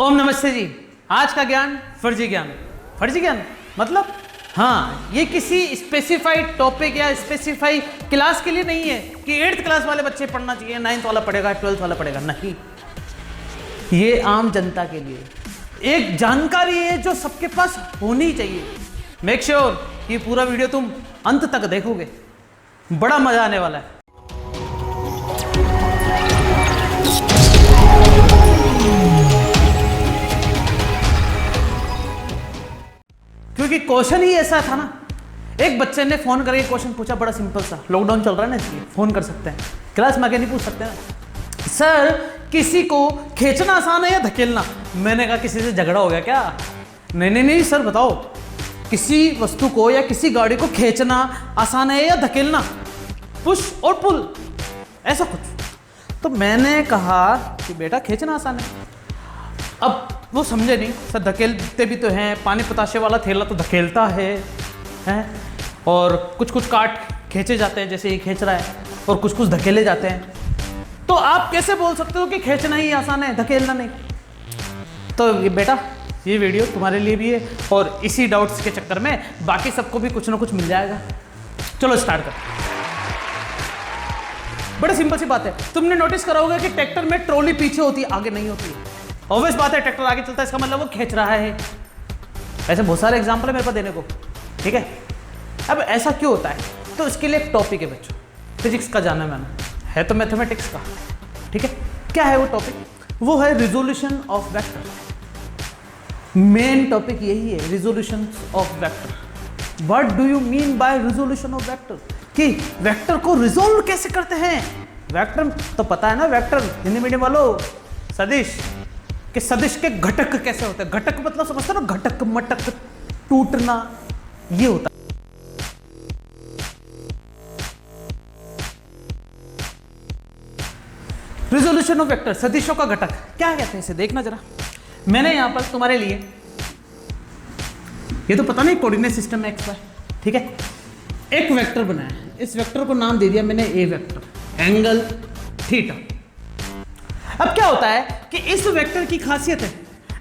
ओम नमस्ते जी। आज का ज्ञान फर्जी ज्ञान। फर्जी ज्ञान मतलब हाँ, ये किसी स्पेसिफाइड टॉपिक या स्पेसिफाइड क्लास के लिए नहीं है कि 8th क्लास वाले बच्चे पढ़ना चाहिए, 9th वाला पढ़ेगा, 12th वाला पढ़ेगा, नहीं। ये आम जनता के लिए एक जानकारी है जो सबके पास होनी चाहिए। मेक श्योर ये पूरा वीडियो तुम अंत तक देखोगे, बड़ा मजा आने वाला है। क्योंकि क्वेश्चन ही ऐसा था ना, एक बच्चे ने फोन करके क्वेश्चन पूछा, बड़ा सिंपल सा, लॉकडाउन चल रहा है ना इसलिए फोन कर सकते हैं, क्लास में आके नहीं पूछ सकते ना। सर किसी को खींचना आसान है या धकेलना? मैंने कहा किसी से झगड़ा हो गया क्या? नहीं सर बताओ, किसी वस्तु को या किसी गाड़ी को खींचना आसान है या धकेलना? पुश और पुल, ऐसा कुछ। तो मैंने कहा कि बेटा खींचना आसान है। अब वो समझे नहीं, सर धकेलते भी तो हैं, पानी पताशे वाला थैला तो धकेलता है और कुछ कुछ काट खींचे जाते हैं, जैसे ये खींच रहा है, और कुछ कुछ धकेले जाते हैं। तो आप कैसे बोल सकते हो कि खींचना ही आसान है, धकेलना नहीं? तो ये बेटा ये वीडियो तुम्हारे लिए भी है, और इसी डाउट्स के चक्कर में बाकी सबको भी कुछ ना कुछ मिल जाएगा। चलो स्टार्ट कर। बड़ी सिंपल सी बात है, तुमने नोटिस करा होगा कि ट्रैक्टर में ट्रॉली पीछे होती है, आगे नहीं होती है। ऑब्वियस बात है, ट्रैक्टर आगे चलता है, इसका मतलब वो खींच रहा है। ऐसे बहुत सारे एग्जाम्पल है मेरे पास देने को, ठीक है। अब ऐसा क्यों होता है? तो इसके लिए एक टॉपिक है बच्चों, फिजिक्स का जाना माना है तो मैथमेटिक्स का, ठीक है। क्या है वो टॉपिक? वो है resolution of vector. Main topic यही है, resolution of vector. What do you mean by resolution of vector? कि वेक्टर को रिजोल्व कैसे करते हैं? वेक्टर तो पता है ना, वेक्टर हिंदी मीडियम वालों, सदिश कि सदिश के घटक कैसे होते हैं। घटक मतलब समझते हो ना, घटक मटक टूटना, ये होता है। रिजोल्यूशन ऑफ वेक्टर, सदिशों का घटक क्या कहते हैं इसे, देखना जरा। मैंने यहां पर तुम्हारे लिए, ये तो पता नहीं कोऑर्डिनेट सिस्टम में एक्स वाई, ठीक है, एक वेक्टर बनाया है। इस वेक्टर को नाम दे दिया मैंने ए वेक्टर, एंगल थीटा। अब क्या होता है कि इस वेक्टर की खासियत है,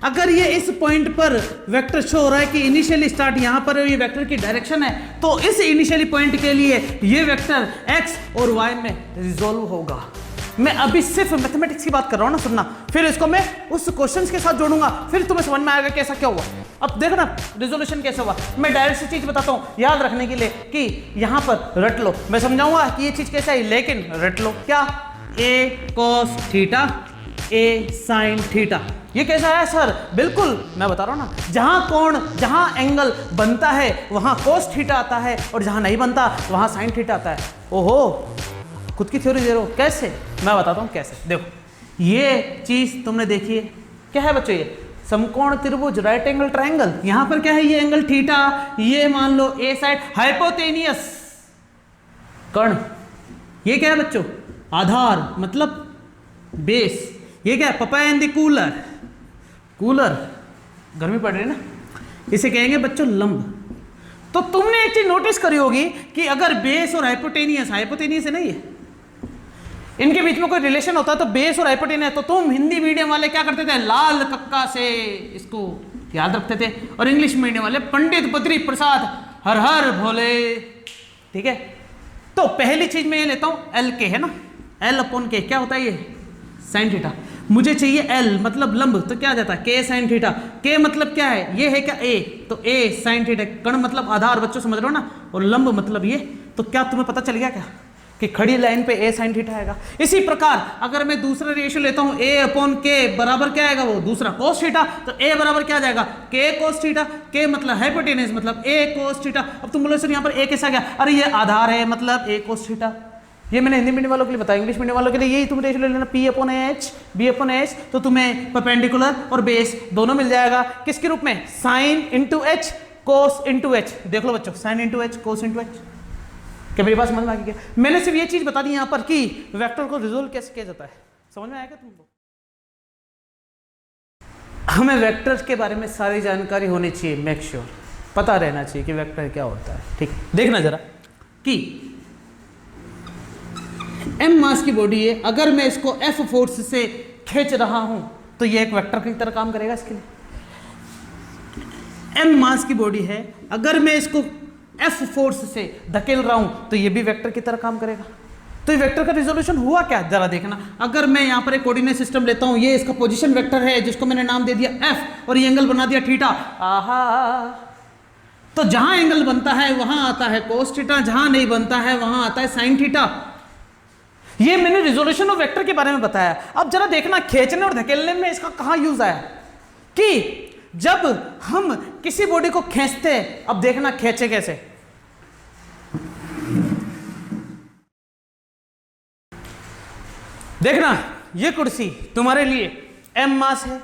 अगर ये इस पॉइंट पर वेक्टर शो हो रहा है कि इनिशियली स्टार्ट यहां पर ये वेक्टर की डायरेक्शन है, तो इस इनिशियली पॉइंट के लिए ये वेक्टर एक्स और वाई में रिजोल्व होगा। मैं अभी सिर्फ मैथमेटिक्स की बात कर रहा हूं ना, सुनना, फिर इसको मैं उस क्वेश्चंस के साथ जोड़ूंगा, फिर तुम्हें समझ में आएगा कि ऐसा क्या हुआ। अब देखना रिजोल्यूशन कैसे हुआ। मैं डायरेक्ट सी चीज बताता हूं याद रखने के लिए कि यहां पर रट लो, मैं समझाऊंगा कि ये चीज कैसे आई, लेकिन रट लो। क्या? ए कॉस थीटा, ए साइन थीटा। ये कैसा है सर? बिल्कुल मैं बता रहा हूं ना, जहां कोण, जहां एंगल बनता है वहां कॉस थीटा आता है, और जहां नहीं बनता वहां साइन थीटा आता है। ओहो, खुद की थ्योरी दे रहे हो? कैसे? मैं बताता हूं कैसे। देखो ये चीज तुमने देखी है, क्या है बच्चों? ये समकोण त्रिभुज, राइट एंगल ट्रायंगल। यहां पर क्या है? ये एंगल थीटा, ये मान लो ए साइड हाइपोटेनियस कर्ण। ये क्या है बच्चों? आधार मतलब बेस। ये क्या है? पपा एंड द कूलर, कूलर गर्मी पड़ रही है ना, इसे कहेंगे बच्चों लंब। तो तुमने एक चीज नोटिस करी होगी कि अगर बेस और हाइपोटेनियस, हाइपोटेनियस है ना ये, इनके बीच में कोई रिलेशन होता है तो बेस और हाइपोटेनियस, तो तुम हिंदी मीडियम वाले क्या करते थे? लाल कक्का से इसको याद रखते थे, और इंग्लिश मीडियम वाले पंडित बद्री प्रसाद हर हर भोले, ठीक है। तो पहली चीज मैं ये लेता हूं, एल के है ना, एल अपॉन के क्या होता है? ये साइन थीटा। मुझे चाहिए एल मतलब लंब, तो क्या आ जाता है? के साइन थीटा। के मतलब क्या है? ये है क्या? ए, तो ए साइन थीटा। कर्ण मतलब आधार, बच्चों समझ रहे हो ना, और लंब मतलब ये। तो क्या तुम्हें पता चल गया क्या कि खड़ी लाइन पे ए साइन थीटा आएगा? इसी प्रकार अगर मैं दूसरा रेशियो लेता हूं, ए अपॉन के बराबर क्या आएगा? वो दूसरा कोस थीटा। तो ए बराबर क्या आ जाएगा? के कोस थीटा। के मतलब हाइपोटेनस मतलब ए कोस थीटा। अब तुम बोलो सर यहाँ पर ए कैसा गया? अरे ये आधार है मतलब ए कोस थीटा। ये मैंने हिंदी मीडियम वालों के लिए बताया, इंग्लिश मीडियम वालों के लिए यही तुम रेशियो ले लेना, P upon H, B upon H. तो तुम्हें परपेंडिकुलर और बेस दोनों मिल जाएगा। किसके रूप में? साइन इंटू एच, कोस इंटू एच। देख लो बच्चों, साइन इंटू एच, कोस इंटू एच। क्या मेरी बात समझ में आ गई क्या? मैंने सिर्फ ये चीज बता दी यहां पर कि वेक्टर को रिजोल्व कैसे किया जाता है। समझ में आएगा तुमको? हमें वेक्टर के बारे में सारी जानकारी होनी चाहिए, मेक श्योर पता रहना चाहिए कि वेक्टर क्या होता है, ठीक है। देखना जरा कि m मास की बॉडी है, अगर मैं इसको F फोर्स से खींच रहा हूं तो ये एक वेक्टर की तरह काम करेगा इसके लिए। m मास की बॉडी है, अगर मैं इसको f फोर्स से धकेल रहा हूं तो ये भी वेक्टर की तरह काम करेगा। तो ये वेक्टर का रिजोल्यूशन हुआ क्या, जरा देखना। अगर मैं यहां पर एक कोऑर्डिनेट सिस्टम लेता हूं, ये इसका पोजीशन वेक्टर है जिसको मैंने नाम दे दिया f और ये एंगल बना दिया थीटा। आहा, तो जहां एंगल बनता है वहां आता है कोस थीटा, जहां नहीं बनता है वहां आता है साइन थीटा। ये मैंने रिजोल्यूशन ऑफ वेक्टर के बारे में बताया। अब जरा देखना खींचने और धकेलने में इसका कहां यूज आया, कि जब हम किसी बॉडी को खींचते हैं, अब देखना खींचे कैसे। देखना ये कुर्सी तुम्हारे लिए m मास है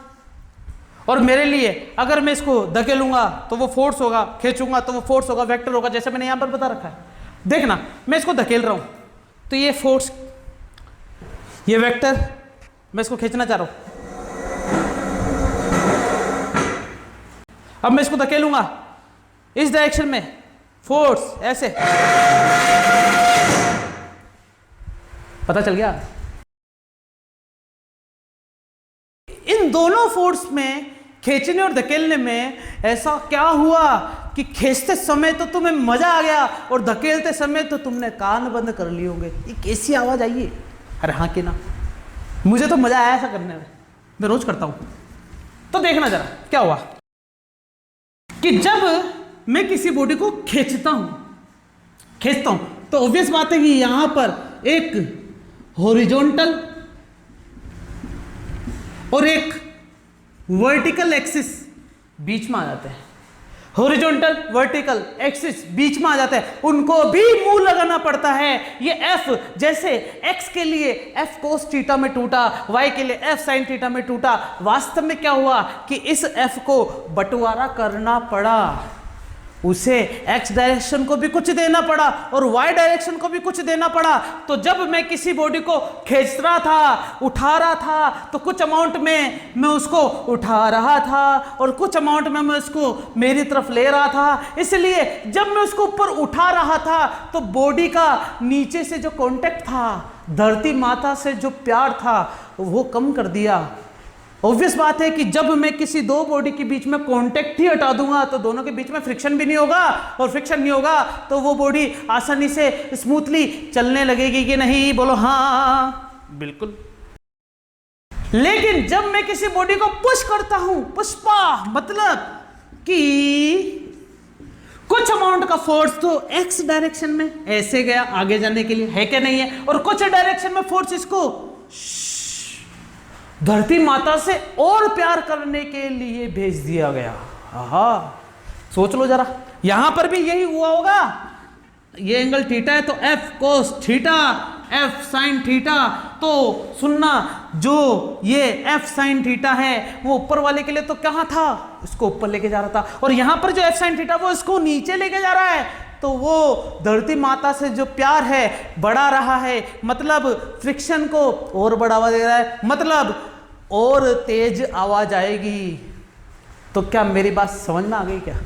और मेरे लिए अगर मैं इसको धकेलूंगा तो वो फोर्स होगा, खींचूंगा तो वो फोर्स होगा, वेक्टर होगा, जैसे मैंने यहां पर बता रखा है। देखना मैं इसको धकेल रहा हूं तो ये फोर्स, ये वेक्टर, मैं इसको खींचना चाह रहा हूं। अब मैं इसको धकेलूंगा इस डायरेक्शन में, फोर्स ऐसे, पता चल गया। इन दोनों फोर्स में, खींचने और धकेलने में ऐसा क्या हुआ कि खींचते समय तो तुम्हें मजा आ गया और धकेलते समय तो तुमने कान बंद कर लिए होंगे। ये कैसी आवाज आई है? अरे हाँ कि ना, मुझे तो मजा आया ऐसा करने में, मैं रोज करता हूं। तो देखना जरा क्या हुआ कि जब मैं किसी बॉडी को खींचता हूं तो ऑब्वियस बात है कि यहां पर एक हॉरिजॉन्टल और एक वर्टिकल एक्सिस बीच में आ जाते हैं। हॉरिजॉन्टल वर्टिकल एक्सिस बीच में आ जाते हैं, उनको भी मुंह लगाना पड़ता है। ये F जैसे X के लिए F कोस थीटा में टूटा, Y के लिए F साइन थीटा में टूटा। वास्तव में क्या हुआ कि इस F को बंटवारा करना पड़ा, उसे x डायरेक्शन को भी कुछ देना पड़ा और y डायरेक्शन को भी कुछ देना पड़ा। तो जब मैं किसी बॉडी को खींच रहा था, उठा रहा था, तो कुछ अमाउंट में मैं उसको उठा रहा था और कुछ अमाउंट में मैं उसको मेरी तरफ ले रहा था। इसलिए जब मैं उसको ऊपर उठा रहा था तो बॉडी का नीचे से जो कांटेक्ट था, धरती माता से जो प्यार था, वो कम कर दिया। ऑब्वियस बात है कि जब मैं किसी दो बॉडी के बीच में कांटेक्ट ही हटा दूंगा तो दोनों के बीच में फ्रिक्शन भी नहीं होगा, और फ्रिक्शन नहीं होगा तो वो बॉडी आसानी से स्मूथली चलने लगेगी कि नहीं? बोलो हाँ, बिल्कुल। लेकिन जब मैं किसी बॉडी को पुश करता हूं, पुष्पा मतलब कि कुछ अमाउंट का फोर्स तो x डायरेक्शन में ऐसे गया आगे जाने के लिए, है क्या नहीं है, और कुछ डायरेक्शन में फोर्स इसको धरती माता से और प्यार करने के लिए भेज दिया गया। आहा, सोच लो जरा, यहां पर भी यही हुआ होगा। ये एंगल थीटा है तो F cos theta, F sine theta. तो सुनना, जो ये F साइन थीटा है वो ऊपर वाले के लिए तो कहां था, इसको ऊपर लेके जा रहा था, और यहां पर जो F साइन थीटा वो इसको नीचे लेके जा रहा है। तो वो धरती माता से जो प्यार है बढ़ा रहा है, मतलब फ्रिक्शन को और बढ़ावा दे रहा है, मतलब और तेज आवाज आएगी। तो क्या मेरी बात समझ में आ गई क्या?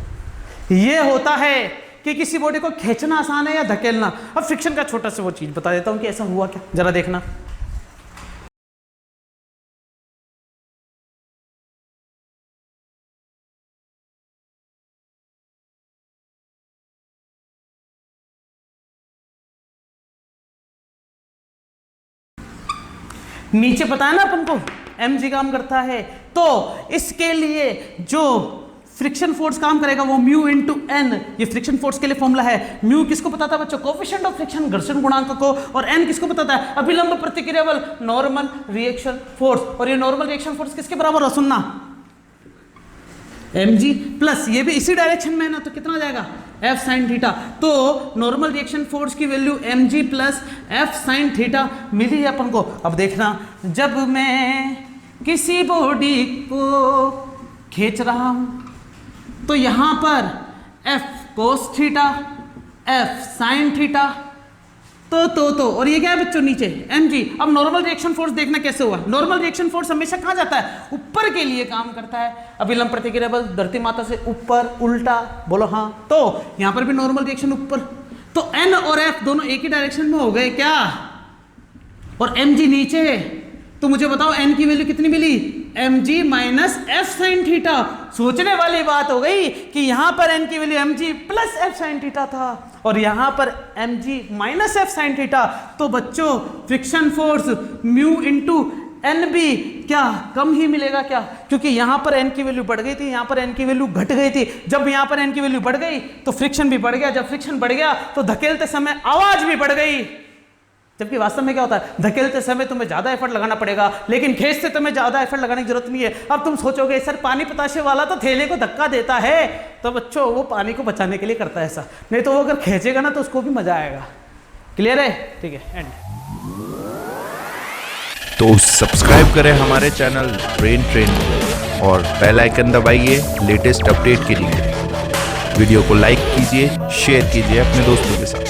ये होता है कि किसी बॉडी को खींचना आसान है या धकेलना। अब फ्रिक्शन का छोटा सा वो चीज बता देता हूं कि ऐसा हुआ क्या, जरा देखना। नीचे पता है ना अपन को mg काम करता है, तो इसके लिए जो फ्रिक्शन फोर्स काम करेगा वो म्यू इंटू एन। ये फ्रिक्शन फोर्स के लिए फॉर्मूला है। म्यू किसको पता था बच्चों? कोएफिशिएंट ऑफ फ्रिक्शन, घर्षण गुणांक को। और एन किसको पता था? अभिलंब प्रतिक्रिया बल, नॉर्मल रिएक्शन फोर्स। और ये नॉर्मल रिएक्शन फोर्स किसके बराबर है? सुनना, mg प्लस ये भी इसी डायरेक्शन में है ना, तो कितना आ जाएगा? F sine theta. तो नॉर्मल रिएक्शन फोर्स की value mg plus F sine theta मिली है अपन को। अब देखना, जब मैं किसी बॉडी को खींच रहा हूं तो यहां पर F cos theta, F sine theta, तो और ये क्या है बच्चों? नीचे mg। अब नॉर्मल रिएक्शन फोर्स देखना कैसे हुआ। नॉर्मल रिएक्शन फोर्स हमेशा कहां जाता है? ऊपर के लिए काम करता है। अभिलंब प्रतिक्रिया बल धरती माता से ऊपर, उल्टा, बोलो हाँ। तो यहां पर भी नॉर्मल रिएक्शन ऊपर, तो n और f दोनों एक ही डायरेक्शन में हो गए क्या? और mg नीचे, तो मुझे बताओ n की वैल्यू कितनी मिली? mg minus F sine theta. सोचने वाली बात हो गई कि यहां पर n की value mg plus F sine theta था और यहां पर mg minus F sine theta. तो बच्चों friction force mu into N भी क्या कम ही मिलेगा क्या, क्योंकि यहां पर n की वैल्यू बढ़ गई थी, यहां पर n की वैल्यू घट गई थी। जब यहां पर n की वैल्यू बढ़ गई तो फ्रिक्शन भी बढ़ गया, जब फ्रिक्शन बढ़ गया तो धकेलते समय आवाज भी बढ़ गई। जबकि वास्तव में क्या होता है, धकेलते समय तुम्हें ज्यादा एफर्ट लगाना पड़ेगा, लेकिन खींचते तुम्हें ज्यादा एफर्ट लगाने की जरूरत नहीं है। अब तुम सोचोगे सर पानी पताशे वाला तो थैले को धक्का देता है, तो बच्चों वो पानी को बचाने के लिए करता है ऐसा, नहीं तो वो अगर खींचेगा ना तो उसको भी मजा आएगा। क्लियर है? ठीक है, एंड। तो सब्सक्राइब करें हमारे चैनल ब्रेन ट्रेन को और बेल आइकन दबाइए लेटेस्ट अपडेट के लिए। वीडियो को लाइक कीजिए, शेयर कीजिए अपने दोस्तों के साथ।